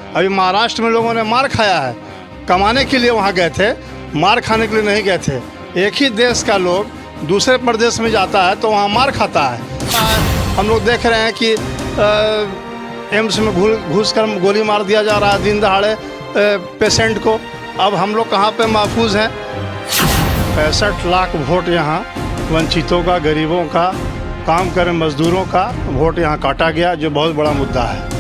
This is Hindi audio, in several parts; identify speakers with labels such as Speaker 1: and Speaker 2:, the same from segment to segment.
Speaker 1: अभी महाराष्ट्र में लोगों ने मार खाया है, कमाने के लिए वहाँ गए थे, मार खाने के लिए नहीं गए थे। एक ही देश का लोग दूसरे प्रदेश में जाता है तो वहाँ मार खाता है। हम लोग देख रहे हैं कि एम्स में घुस कर गोली मार दिया जा रहा है दिन दहाड़े पेशेंट को। अब हम लोग कहाँ पे महफूज हैं? 65 लाख वोट यहाँ वंचितों का, गरीबों का, काम करे मजदूरों का वोट यहाँ काटा गया, जो बहुत बड़ा मुद्दा है।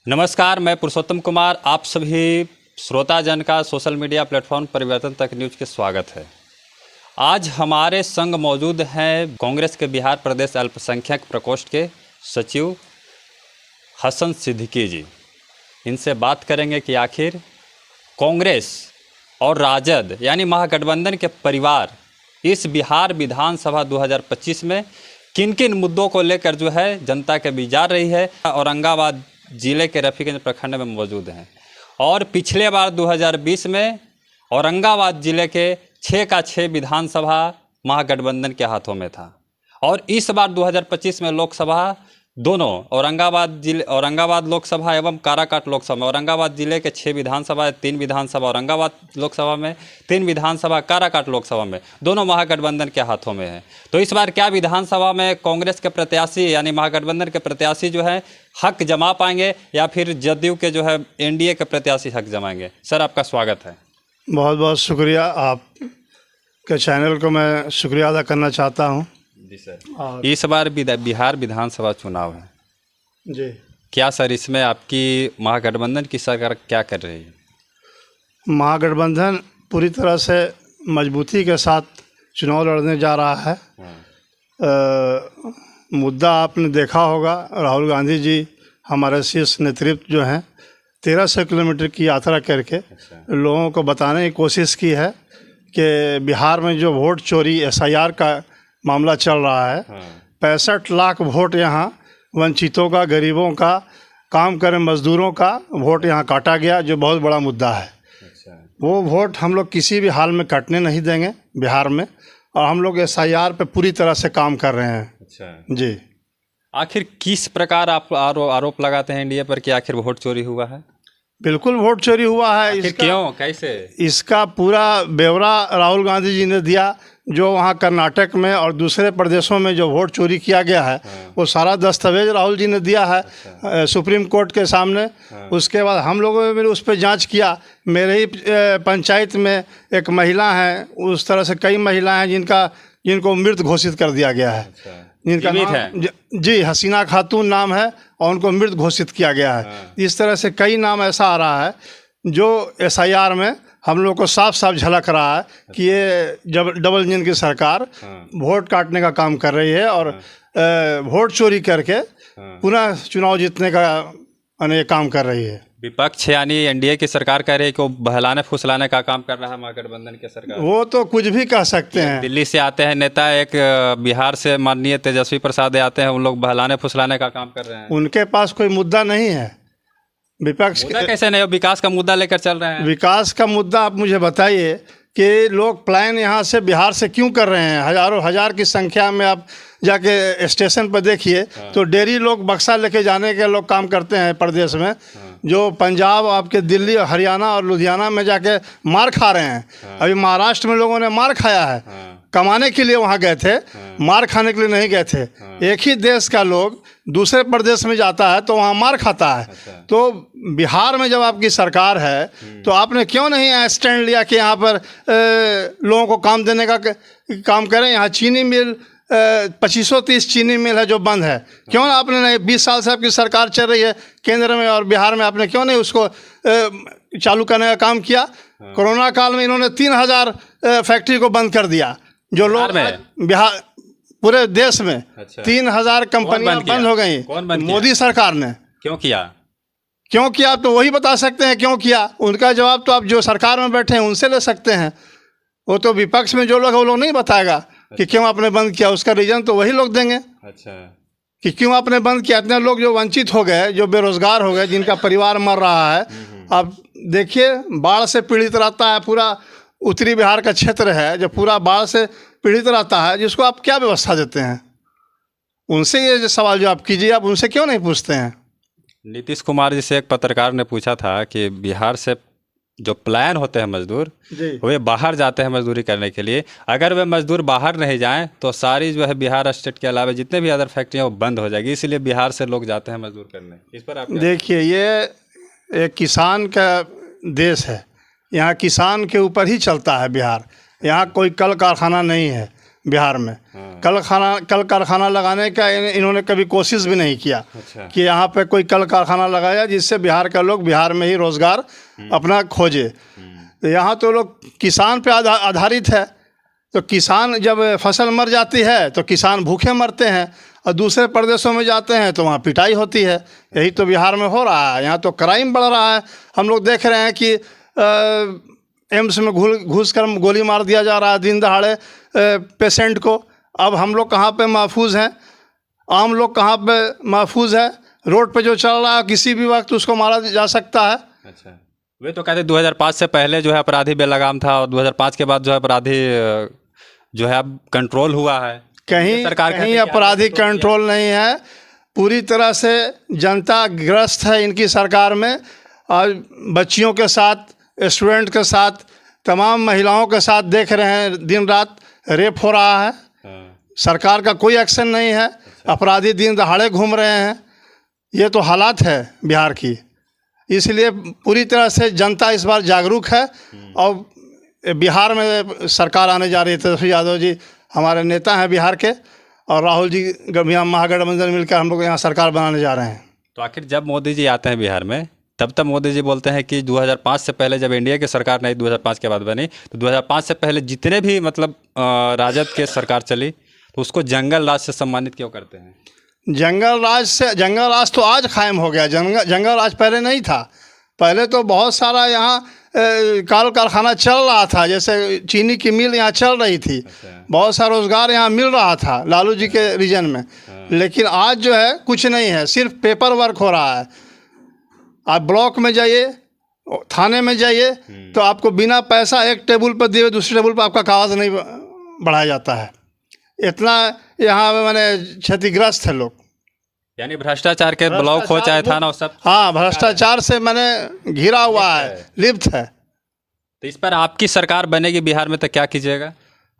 Speaker 2: नमस्कार, मैं पुरुषोत्तम कुमार, आप सभी श्रोताजन का सोशल मीडिया प्लेटफॉर्म परिवर्तन तक न्यूज़ के स्वागत है। आज हमारे संग मौजूद हैं कांग्रेस के बिहार प्रदेश अल्पसंख्यक प्रकोष्ठ के सचिव हसन सिद्दीकी जी। इनसे बात करेंगे कि आखिर कांग्रेस और राजद यानी महागठबंधन के परिवार इस बिहार विधानसभा 2025 में किन किन मुद्दों को लेकर जो है जनता के बीच जा रही है। औरंगाबाद जिले के रफीगंज प्रखंड में मौजूद हैं और पिछले बार 2020 में औरंगाबाद जिले के 6 का 6 विधानसभा महागठबंधन के हाथों में था और इस बार 2025 में लोकसभा दोनों औरंगाबाद लोकसभा एवं काराकाट लोकसभा, औरंगाबाद जिले के 6 विधानसभा, 3 विधानसभा औरंगाबाद लोकसभा में, 3 विधानसभा काराकाट लोकसभा में, दोनों महागठबंधन के हाथों में है। तो इस बार क्या विधानसभा में कांग्रेस के प्रत्याशी यानी महागठबंधन के प्रत्याशी जो है हक जमा पाएंगे या फिर जदयू के जो है एनडीए के प्रत्याशी हक जमाएंगे? सर, आपका स्वागत है।
Speaker 1: बहुत बहुत शुक्रिया, आपके चैनल को मैं शुक्रिया अदा करना चाहता हूँ।
Speaker 2: जी सर, इस बार बिहार विधानसभा चुनाव है
Speaker 1: जी।
Speaker 2: क्या सर इसमें आपकी महागठबंधन की सरकार क्या कर रही है?
Speaker 1: महागठबंधन पूरी तरह से मजबूती के साथ चुनाव लड़ने जा रहा है। मुद्दा आपने देखा होगा, राहुल गांधी जी हमारे शीर्ष नेतृत्व जो हैं 1300 किलोमीटर की यात्रा करके लोगों को बताने की कोशिश की है कि बिहार में जो वोट चोरी SIR का मामला चल रहा है, 65 लाख वोट यहाँ वंचितों का, गरीबों का, काम करे मजदूरों का वोट यहाँ काटा गया, जो बहुत बड़ा मुद्दा है। वो वोट हम लोग किसी भी हाल में कटने नहीं देंगे बिहार में, और हम लोग SIR पे पूरी तरह से काम कर रहे हैं। जी।
Speaker 2: आखिर किस प्रकार आप आरोप लगाते हैं इंडिया पर कि आखिर वोट चोरी हुआ है?
Speaker 1: बिल्कुल वोट चोरी हुआ है। इसका
Speaker 2: क्यों, कैसे? इसका
Speaker 1: पूरा ब्यौरा राहुल गांधी जी ने दिया। जो वहाँ कर्नाटक में और दूसरे प्रदेशों में जो वोट चोरी किया गया है, वो सारा दस्तावेज राहुल जी ने दिया है सुप्रीम कोर्ट के सामने। उसके बाद हम लोगों ने उस पर जांच किया। मेरे ही पंचायत में एक महिला है, उस तरह से कई महिलाएं जिनको मृत घोषित कर दिया गया है। जिनका नाम जी हसीना खातून नाम है और उनको मृत घोषित किया गया है। इस तरह से कई नाम ऐसा आ रहा है जो SIR में हम लोग को साफ साफ झलक रहा है कि ये जब डबल इंजन की सरकार वोट काटने का काम कर रही है और वोट चोरी करके पुनः चुनाव जीतने का अनेक काम कर रही है।
Speaker 2: विपक्ष यानी एनडीए की सरकार कह रही है कि बहलाने फुसलाने का काम कर रहा है महागठबंधन की सरकार।
Speaker 1: वो तो कुछ भी कह सकते हैं।
Speaker 2: दिल्ली से आते हैं नेता, एक बिहार से माननीय तेजस्वी प्रसाद आते हैं, उन लोग बहलाने फुसलाने का काम कर रहे हैं।
Speaker 1: उनके पास कोई मुद्दा नहीं है। विपक्ष
Speaker 2: कैसे नहीं, विकास का मुद्दा लेकर चल रहे हैं।
Speaker 1: विकास का मुद्दा आप मुझे बताइए कि लोग प्लान यहाँ से बिहार से क्यों कर रहे हैं? हजारों हजार की संख्या में आप जाके स्टेशन पर देखिए तो डेरी लोग बक्सा लेके जाने के लोग काम करते हैं प्रदेश में, जो पंजाब, आपके दिल्ली, हरियाणा और लुधियाना में जाके मार खा रहे हैं। अभी महाराष्ट्र में लोगों ने मार खाया है, कमाने के लिए वहाँ गए थे, मार खाने के लिए नहीं गए थे। एक ही देश का लोग दूसरे प्रदेश में जाता है तो वहाँ मार खाता है। तो बिहार में जब आपकी सरकार है तो आपने क्यों नहीं स्टैंड लिया कि यहाँ पर लोगों को काम देने का काम करें? यहाँ चीनी मिल 2530 चीनी मिल है जो बंद है, क्यों आपने नहीं? 20 साल से आपकी सरकार चल रही है केंद्र में और बिहार में, आपने क्यों नहीं उसको चालू करने का काम किया? कोरोना काल में इन्होंने 3000 फैक्ट्री को बंद कर दिया। जो लोग बिहार पूरे देश में 3000 कंपनियां बंद हो गई। मोदी सरकार ने
Speaker 2: क्यों किया?
Speaker 1: तो वही बता सकते हैं क्यों किया। उनका जवाब तो आप जो सरकार में बैठे हैं उनसे ले सकते हैं। वो तो विपक्ष में जो लोग हैं वो लोग नहीं बताएगा कि क्यों आपने बंद किया। उसका रीजन तो वही लोग देंगे कि क्यों आपने बंद किया। इतने लोग जो वंचित हो गए, जो बेरोजगार हो गए, जिनका परिवार मर रहा है। आप देखिए, बाढ़ से पीड़ित रहता है पूरा उत्तरी बिहार का क्षेत्र है, जो पूरा बाढ़ से पीड़ित रहता है, जिसको आप क्या व्यवस्था देते हैं? उनसे ये सवाल जो आप कीजिए, आप उनसे क्यों नहीं पूछते हैं?
Speaker 2: नीतीश कुमार जी से एक पत्रकार ने पूछा था कि बिहार से जो प्लान होते हैं मजदूर,
Speaker 1: जी
Speaker 2: वे बाहर जाते हैं मजदूरी करने के लिए, अगर वे मजदूर बाहर नहीं जाएं तो सारी जो है बिहार स्टेट के अलावा जितने भी अदर फैक्ट्रियाँ वो बंद हो जाएगी, इसलिए बिहार से लोग जाते हैं मजदूर करने। इस पर आप
Speaker 1: देखिए, ये एक किसान का देश है, यहाँ किसान के ऊपर ही चलता है बिहार। यहाँ कोई कल कारखाना नहीं है बिहार में। कल कारखाना लगाने का इन्होंने कभी कोशिश भी नहीं किया।
Speaker 2: अच्छा।
Speaker 1: कि यहाँ पे कोई कल कारखाना लगाया जिससे बिहार का लोग बिहार में ही रोज़गार अपना खोजे। तो यहाँ तो लोग किसान पे आधारित है। तो किसान जब फसल मर जाती है तो किसान भूखे मरते हैं, और दूसरे प्रदेशों में जाते हैं तो वहाँ पिटाई होती है। यही तो बिहार में हो रहा है। यहाँ तो क्राइम बढ़ रहा है। हम लोग देख रहे हैं कि एम्स में घुस कर गोली मार दिया जा रहा है दिन दहाड़े पेशेंट को। अब हम लोग कहाँ पे महफूज हैं? आम लोग कहाँ पे महफूज है? रोड पे जो चल रहा है किसी भी वक्त उसको मारा जा सकता है।
Speaker 2: अच्छा, वे तो कहते 2005 से पहले जो है अपराधी बेलगाम था, और 2005 के बाद जो है अपराधी जो है अब कंट्रोल हुआ है।
Speaker 1: कहीं
Speaker 2: सरकार
Speaker 1: कहीं अपराधी कंट्रोल नहीं है। पूरी तरह से जनता ग्रस्त है इनकी सरकार में। और बच्चियों के साथ, स्टूडेंट के साथ, तमाम महिलाओं के साथ देख रहे हैं दिन रात रेप हो रहा है। सरकार का कोई एक्शन नहीं है। अपराधी दिन दहाड़े घूम रहे हैं। ये तो हालात है बिहार की। इसलिए पूरी तरह से जनता इस बार जागरूक है। और बिहार में सरकार आने जा रही है। तेजस्वी यादव जी हमारे नेता हैं बिहार के, और राहुल जी महागठबंधन मिलकर हम लोग यहाँ सरकार बनाने जा रहे हैं।
Speaker 2: तो आखिर जब मोदी जी आते हैं बिहार में, तब मोदी जी बोलते हैं कि 2005 से पहले जब एनडीए की सरकार नहीं 2005 के बाद बनी, तो 2005 से पहले जितने भी मतलब राजद के सरकार चली तो उसको जंगल राज से सम्मानित क्यों करते हैं?
Speaker 1: जंगल राज तो आज कायम हो गया। जंगल राज पहले नहीं था। पहले तो बहुत सारा यहाँ कल कारखाना चल रहा था। जैसे चीनी की मिल यहाँ चल रही थी। बहुत सारा रोज़गार यहाँ मिल रहा था लालू जी के रीजन में। लेकिन आज जो है कुछ नहीं है, सिर्फ पेपर वर्क हो रहा है। आप ब्लॉक में जाइए, थाने में जाइए, तो आपको बिना पैसा एक टेबल पर दिए दूसरे टेबल पर आपका कागज़ नहीं बढ़ाया जाता है। इतना यहाँ मैंने क्षतिग्रस्त है लोग।
Speaker 2: यानी भ्रष्टाचार के ब्लॉक हो चाहे थाना हो सब।
Speaker 1: हाँ, भ्रष्टाचार से मैंने घिरा हुआ है, लिप्त है।
Speaker 2: तो इस पर आपकी सरकार बनेगी बिहार में तो क्या कीजिएगा?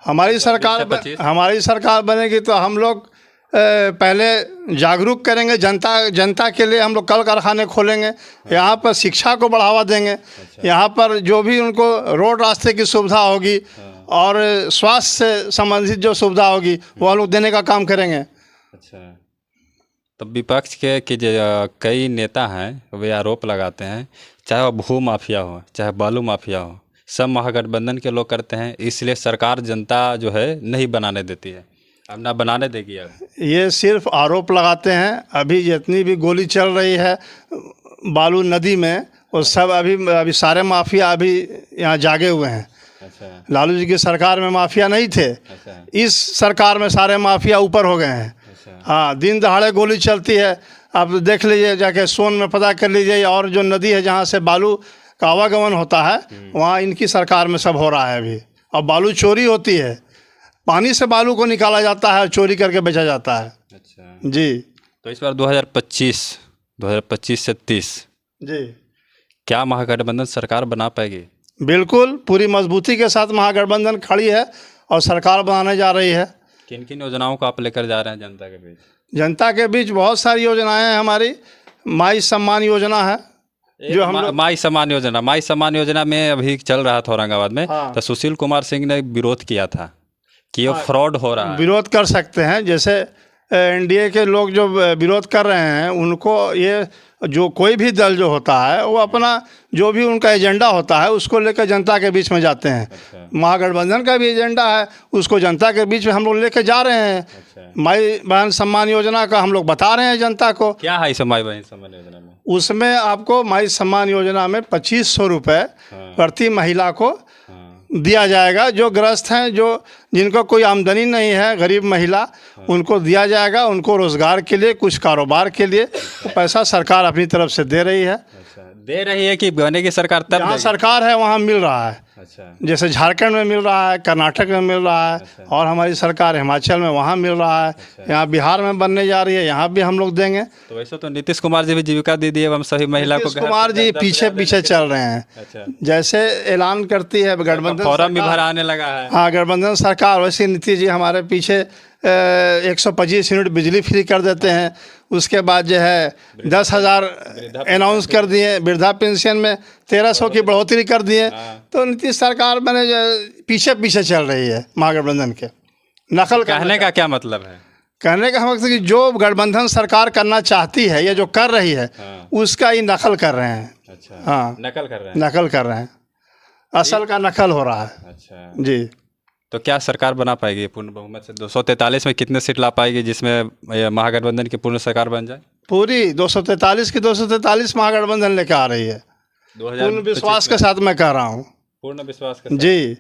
Speaker 1: हमारी सरकार बनेगी तो हम लोग पहले जागरूक करेंगे जनता के लिए। हम लोग कल कारखाने खोलेंगे। यहाँ पर शिक्षा को बढ़ावा देंगे। यहाँ पर जो भी उनको रोड रास्ते की सुविधा होगी और स्वास्थ्य से संबंधित जो सुविधा होगी वो हम लोग देने का काम करेंगे।
Speaker 2: अच्छा, तो विपक्ष के कई नेता हैं वे आरोप लगाते हैं, चाहे वह भू माफिया हो चाहे बालू माफिया हो, सब महागठबंधन के लोग करते हैं, इसलिए सरकार जनता जो है नहीं बनाने देती है। अब ना बनाने देगी। अब
Speaker 1: ये सिर्फ आरोप लगाते हैं। अभी जितनी भी गोली चल रही है बालू नदी में, वो सब अभी सारे माफिया अभी यहाँ जागे हुए हैं।
Speaker 2: अच्छा।
Speaker 1: लालू जी की सरकार में माफिया नहीं थे।
Speaker 2: अच्छा।
Speaker 1: इस सरकार में सारे माफिया ऊपर हो गए हैं।
Speaker 2: अच्छा।
Speaker 1: हाँ, दिन दहाड़े गोली चलती है। आप देख लीजिए, जाके सोन में पता कर लीजिए, और जो नदी है जहाँ से बालू का आवागमन होता है वहाँ इनकी सरकार में सब हो रहा है अभी। और बालू चोरी होती है, पानी से बालू को निकाला जाता है और चोरी करके बेचा जाता है।
Speaker 2: अच्छा
Speaker 1: जी।
Speaker 2: तो इस बार 2025 से 30
Speaker 1: जी,
Speaker 2: क्या महागठबंधन सरकार बना पाएगी?
Speaker 1: बिल्कुल पूरी मजबूती के साथ महागठबंधन खड़ी है और सरकार बनाने जा रही है।
Speaker 2: किन किन योजनाओं को आप लेकर जा रहे हैं जनता के बीच?
Speaker 1: जनता के बीच बहुत सारी योजनाएं हैं हमारी। माई सम्मान योजना है जो हम
Speaker 2: माई सम्मान योजना में अभी चल रहा था औरंगाबाद में।
Speaker 1: हाँ।
Speaker 2: तो सुशील कुमार सिंह ने विरोध किया था कि ये फ्रॉड हो रहा है।
Speaker 1: विरोध कर सकते हैं। जैसे एनडीए के लोग जो विरोध कर रहे हैं उनको, ये जो कोई भी दल जो होता है वो अपना जो भी उनका एजेंडा होता है उसको लेकर जनता के बीच में जाते हैं।
Speaker 2: अच्छा।
Speaker 1: महागठबंधन का भी एजेंडा है, उसको जनता के बीच में हम लोग लेकर जा रहे हैं।
Speaker 2: अच्छा।
Speaker 1: माई बहन सम्मान योजना का हम लोग बता रहे हैं जनता को।
Speaker 2: क्या है इस माई बहन सम्मान योजना में?
Speaker 1: उसमें आपको माई सम्मान योजना में 2500 रुपये प्रति महिला को दिया जाएगा। जो ग्रस्त हैं, जिनको कोई आमदनी नहीं है, गरीब महिला, उनको दिया जाएगा। उनको रोज़गार के लिए, कुछ कारोबार के लिए तो पैसा सरकार अपनी तरफ से दे रही है।
Speaker 2: अच्छा, दे रही है कि बनेगी सरकार तब
Speaker 1: जहाँ
Speaker 2: देगी?
Speaker 1: सरकार है वहाँ मिल रहा है।
Speaker 2: अच्छा
Speaker 1: जैसे झारखंड में मिल रहा है, कर्नाटक में मिल रहा है, और हमारी सरकार हिमाचल में वहाँ मिल रहा है। यहाँ बिहार में बनने जा रही है, यहाँ भी हम लोग देंगे।
Speaker 2: तो वैसे तो नीतीश कुमार जी भी जीविका दीदी एवं सभी महिला को
Speaker 1: नीतीश कुमार जी पीछे पीछे चल रहे हैं।
Speaker 2: अच्छा
Speaker 1: जैसे ऐलान करती है गठबंधन
Speaker 2: फॉर्म भी
Speaker 1: सरकार,
Speaker 2: भर आने लगा है।
Speaker 1: हाँ गठबंधन सरकार, वैसे नीतीश जी हमारे पीछे 125 यूनिट बिजली फ्री कर देते हैं। उसके बाद जो है 10,000 अनाउंस कर दिए, वृद्धा पेंशन में 1300 की बढ़ोतरी कर दिए। तो नीतीश सरकार मैंने पीछे पीछे चल रही है महागठबंधन के, नकल
Speaker 2: कहने का क्या मतलब है?
Speaker 1: कहने का मतलब कि जो गठबंधन सरकार करना चाहती है या जो कर रही है, उसका ही नकल कर रहे हैं।
Speaker 2: अच्छा
Speaker 1: हाँ
Speaker 2: नकल कर रहे हैं।
Speaker 1: नकल कर रहे हैं, असल का नकल हो रहा है।
Speaker 2: अच्छा
Speaker 1: जी।
Speaker 2: तो क्या सरकार बना पाएगी पूर्ण बहुमत से? 243 में कितने सीट ला पाएगी जिसमें ये महागठबंधन की पूर्ण सरकार बन जाए?
Speaker 1: पूरी 243 की 243 महागठबंधन लेकर आ रही है।
Speaker 2: 2025
Speaker 1: पूर्ण विश्वास के साथ मैं कह रहा हूँ।
Speaker 2: पूर्ण विश्वास के साथ।
Speaker 1: जी।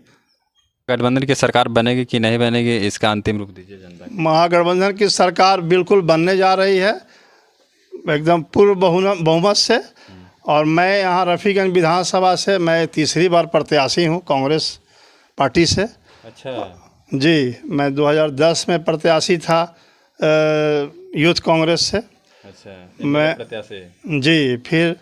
Speaker 2: गठबंधन की सरकार बनेगी कि नहीं बनेगी, इसका अंतिम रूप दीजिए जनता को।
Speaker 1: महागठबंधन की सरकार बिल्कुल बनने जा रही है, एकदम पूर्ण बहुमत से। और मैं यहाँ रफ़ीगंज विधानसभा से मैं तीसरी बार प्रत्याशी हूँ कांग्रेस पार्टी से।
Speaker 2: अच्छा
Speaker 1: जी, मैं 2010 में प्रत्याशी था यूथ कांग्रेस से।
Speaker 2: अच्छा
Speaker 1: मैं
Speaker 2: प्रत्याशी।
Speaker 1: जी, फिर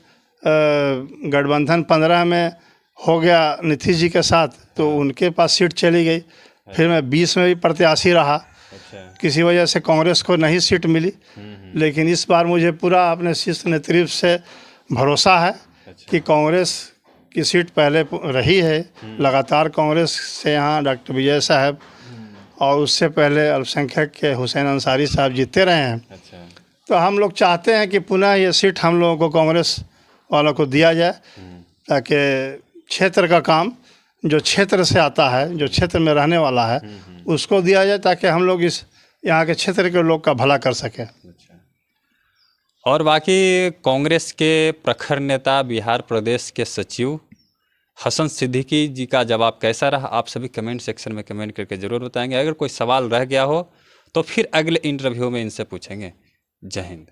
Speaker 1: गठबंधन 15 में हो गया नीतीश जी के साथ, तो उनके पास सीट चली गई। फिर मैं 20 में भी प्रत्याशी रहा।
Speaker 2: अच्छा
Speaker 1: किसी वजह से कांग्रेस को नहीं सीट मिली, लेकिन इस बार मुझे पूरा अपने शीर्ष नेतृत्व से भरोसा है कि कांग्रेस की सीट पहले रही है। लगातार कांग्रेस से यहाँ डॉक्टर विजय साहब और उससे पहले अल्पसंख्यक के हुसैन अंसारी साहब जीते रहे हैं।
Speaker 2: अच्छा
Speaker 1: तो हम लोग चाहते हैं कि पुनः ये सीट हम लोगों को कांग्रेस वालों को दिया जाए, ताकि क्षेत्र का काम जो क्षेत्र से आता है, जो क्षेत्र में रहने वाला है, उसको दिया जाए, ताकि हम लोग इस यहाँ के क्षेत्र के लोग का भला कर सकें।
Speaker 2: अच्छा। और बाकी कांग्रेस के प्रखर नेता बिहार प्रदेश के सचिव हसन सिद्दीकी जी का जवाब कैसा रहा, आप सभी कमेंट सेक्शन में कमेंट करके ज़रूर बताएंगे। अगर कोई सवाल रह गया हो तो फिर अगले इंटरव्यू में इनसे पूछेंगे। जय हिंद।